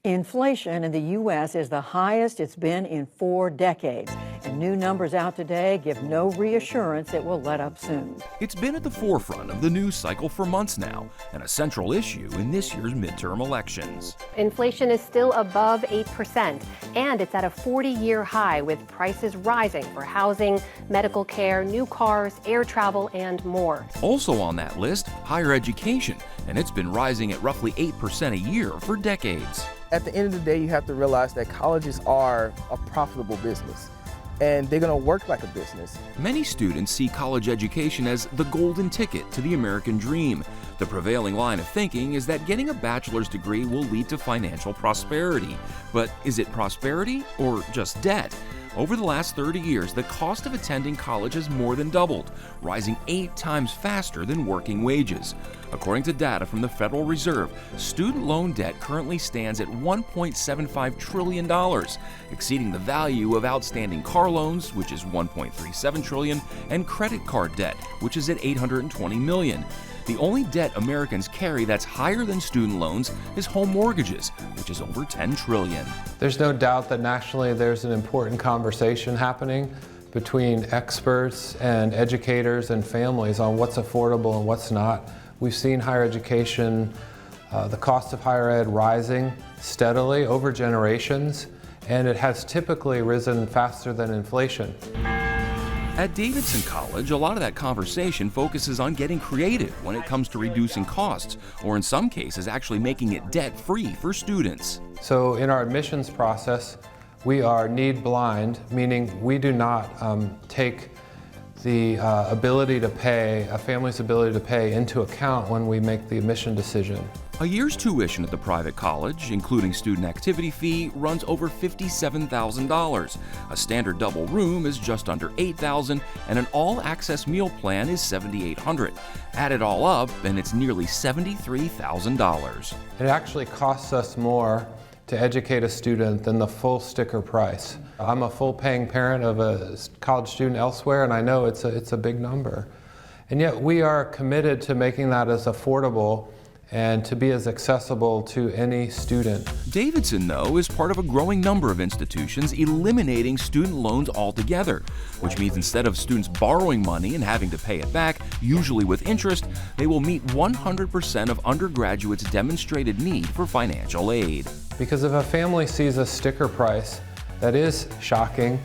Inflation in the U.S. is the highest it's been in 4 decades, and new numbers out today give no reassurance it will let up soon. It's been at the forefront of the news cycle for months now, and a central issue in this year's midterm elections. Inflation is still above 8%, and it's at a 40-year high, with prices rising for housing, medical care, new cars, air travel, and more. Also on that list, higher education, and it's been rising at roughly 8% a year for decades. At the end of the day, you have to realize that colleges are a profitable business, and they're going to work like a business. Many students see college education as the golden ticket to the American dream. The prevailing line of thinking is that getting a bachelor's degree will lead to financial prosperity. But is it prosperity or just debt? Over the last 30 years, the cost of attending college has more than doubled, rising 8 times faster than working wages. According to data from the Federal Reserve, student loan debt currently stands at $1.75 trillion, exceeding the value of outstanding car loans, which is $1.37 trillion, and credit card debt, which is at $820 million. The only debt Americans carry that's higher than student loans is home mortgages, which is over $10 trillion. There's no doubt that nationally there's an important conversation happening between experts and educators and families on what's affordable and what's not. We've seen higher education, the cost of higher ed rising steadily over generations, and it has typically risen faster than inflation. At Davidson College, a lot of that conversation focuses on getting creative when it comes to reducing costs, or in some cases actually making it debt-free for students. So in our admissions process, we are need blind, meaning we do not take the ability to pay, a family's ability to pay, into account when we make the admission decision. A year's tuition at the private college, including student activity fee, runs over $57,000. A standard double room is just under $8,000, and an all-access meal plan is $7,800. Add it all up, and it's nearly $73,000. It actually costs us more to educate a student than the full sticker price. I'm a full-paying parent of a college student elsewhere, and I know it's a big number. And yet we are committed to making that as affordable and to be as accessible to any student. Davidson, though, is part of a growing number of institutions eliminating student loans altogether, which means instead of students borrowing money and having to pay it back, usually with interest, they will meet 100% of undergraduates' demonstrated need for financial aid. Because if a family sees a sticker price that is shocking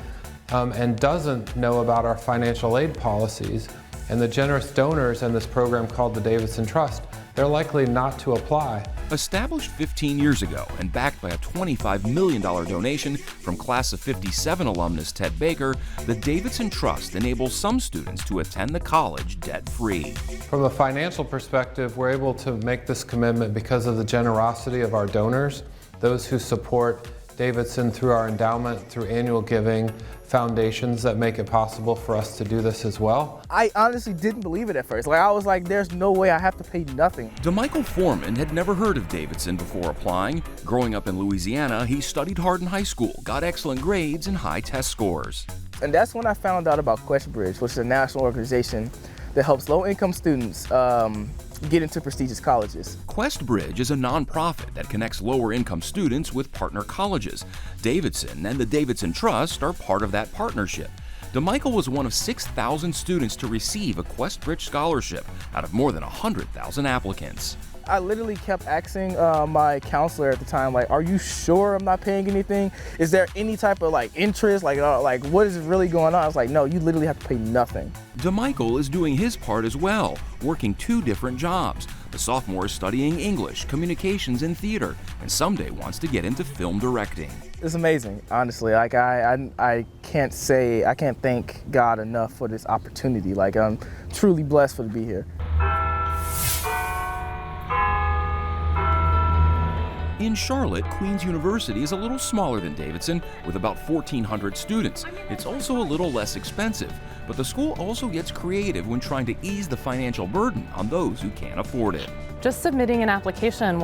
and doesn't know about our financial aid policies and the generous donors in this program called the Davidson Trust, they're likely not to apply. Established 15 years ago and backed by a $25 million donation from Class of '57 alumnus Ted Baker, the Davidson Trust enables some students to attend the college debt-free. From a financial perspective, we're able to make this commitment because of the generosity of our donors, those who support Davidson through our endowment, through annual giving, foundations that make it possible for us to do this as well. I honestly didn't believe it at first. I was like, there's no way I have to pay nothing. DeMichael Foreman had never heard of Davidson before applying. Growing up in Louisiana, he studied hard in high school, got excellent grades and high test scores. And that's when I found out about QuestBridge, which is a national organization that helps low-income students get into prestigious colleges. QuestBridge is a nonprofit that connects lower-income students with partner colleges. Davidson and the Davidson Trust are part of that partnership. DeMichael was one of 6,000 students to receive a QuestBridge scholarship out of more than 100,000 applicants. I literally kept asking my counselor at the time, are you sure I'm not paying anything? Is there any type of interest? What is really going on? I was like, no, you literally have to pay nothing. DeMichael is doing his part as well, working 2 different jobs. The sophomore is studying English, communications, and theater, and someday wants to get into film directing. It's amazing, honestly. I can't thank God enough for this opportunity. I'm truly blessed to be here. In Charlotte, Queen's University is a little smaller than Davidson, with about 1,400 students. It's also a little less expensive, but the school also gets creative when trying to ease the financial burden on those who can't afford it. Just submitting an application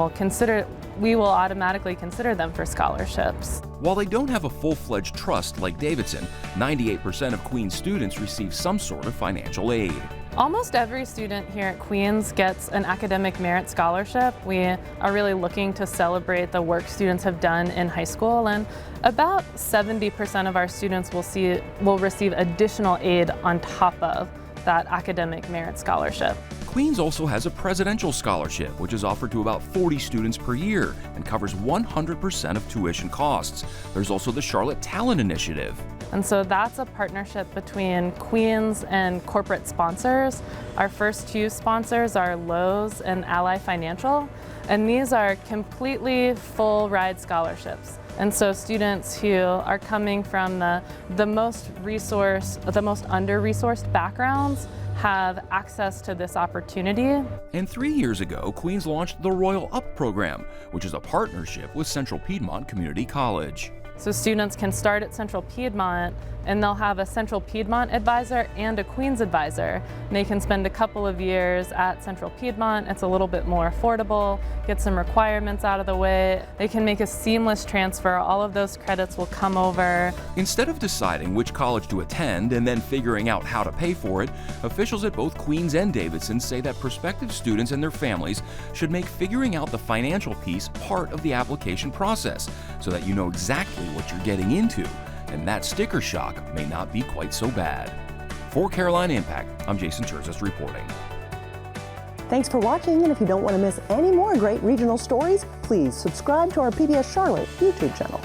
we will automatically consider them for scholarships. While they don't have a full-fledged trust like Davidson, 98% of Queen's students receive some sort of financial aid. Almost every student here at Queens gets an academic merit scholarship. We are really looking to celebrate the work students have done in high school, and about 70% of our students will receive additional aid on top of that academic merit scholarship. Queens also has a presidential scholarship, which is offered to about 40 students per year and covers 100% of tuition costs. There's also the Charlotte Talent Initiative. And so that's a partnership between Queens and corporate sponsors. Our first two sponsors are Lowe's and Ally Financial, and these are completely full ride scholarships. And so students who are coming from the most under-resourced backgrounds have access to this opportunity. And 3 years ago, Queens launched the Royal Up program, which is a partnership with Central Piedmont Community College. So students can start at Central Piedmont, and they'll have a Central Piedmont advisor and a Queens advisor. And they can spend a couple of years at Central Piedmont. It's a little bit more affordable, get some requirements out of the way. They can make a seamless transfer. All of those credits will come over. Instead of deciding which college to attend and then figuring out how to pay for it, officials at both Queens and Davidson say that prospective students and their families should make figuring out the financial piece part of the application process, so that you know exactly what you're getting into, and that sticker shock may not be quite so bad. For Carolina Impact, I'm Jason Terzis reporting. Thanks for watching, and if you don't want to miss any more great regional stories, please subscribe to our PBS Charlotte YouTube channel.